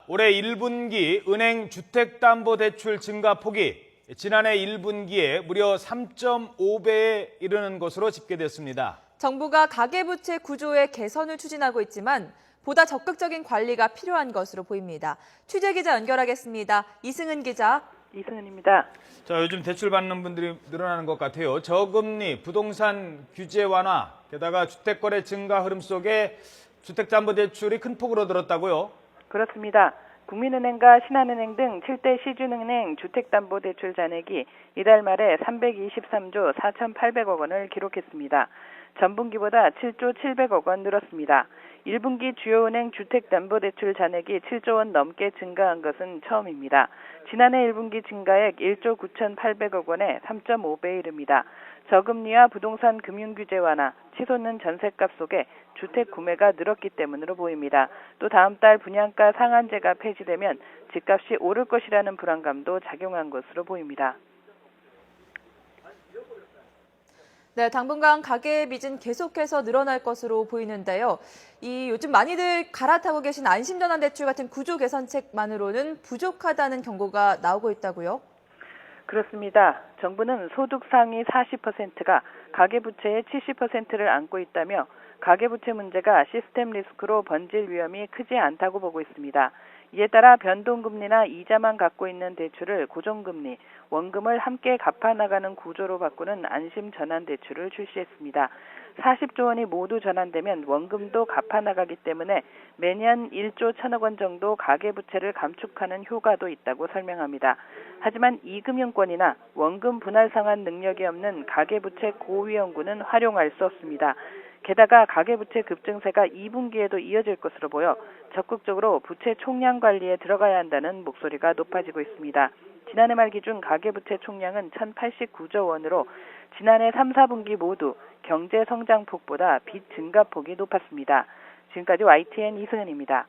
올해 1분기 은행 주택담보대출 증가폭이 지난해 1분기에 무려 3.5배에 이르는 것으로 집계됐습니다. 정부가 가계부채 구조의 개선을 추진하고 있지만 보다 적극적인 관리가 필요한 것으로 보입니다. 취재기자 연결하겠습니다. 이승은 기자. 이승은입니다. 자, 요즘 대출 받는 분들이 늘어나는 것 같아요. 저금리, 부동산 규제 완화, 게다가 주택거래 증가 흐름 속에 주택담보대출이 큰 폭으로 늘었다고요? 그렇습니다. 국민은행과 신한은행 등 7대 시중은행 주택담보대출 잔액이 이달 말에 323조 4,800억 원을 기록했습니다. 전분기보다 7조 700억 원 늘었습니다. 1분기 주요 은행 주택담보대출 잔액이 7조 원 넘게 증가한 것은 처음입니다. 지난해 1분기 증가액 1조 9,800억 원에 3.5배에 이릅니다. 저금리와 부동산 금융규제 완화, 치솟는 전셋값 속에 주택 구매가 늘었기 때문으로 보입니다. 또 다음 달 분양가 상한제가 폐지되면 집값이 오를 것이라는 불안감도 작용한 것으로 보입니다. 네, 당분간 가계 빚은 계속해서 늘어날 것으로 보이는데요. 요즘 많이들 갈아타고 계신 안심전환대출 같은 구조 개선책만으로는 부족하다는 경고가 나오고 있다고요? 그렇습니다. 정부는 소득 상위 40%가 가계부채의 70%를 안고 있다며 가계부채 문제가 시스템 리스크로 번질 위험이 크지 않다고 보고 있습니다. 이에 따라 변동금리나 이자만 갖고 있는 대출을 고정금리, 원금을 함께 갚아나가는 구조로 바꾸는 안심전환대출을 출시했습니다. 40조 원이 모두 전환되면 원금도 갚아나가기 때문에 매년 1조 1천억 원 정도 가계부채를 감축하는 효과도 있다고 설명합니다. 하지만 이금융권이나 원금 분할 상환 능력이 없는 가계부채 고위험군은 활용할 수 없습니다. 게다가 가계부채 급증세가 2분기에도 이어질 것으로 보여 적극적으로 부채 총량 관리에 들어가야 한다는 목소리가 높아지고 있습니다. 지난해 말 기준 가계부채 총량은 1,089조 원으로 지난해 3, 4분기 모두 경제 성장폭보다 빚 증가폭이 높았습니다. 지금까지 YTN 이승은입니다.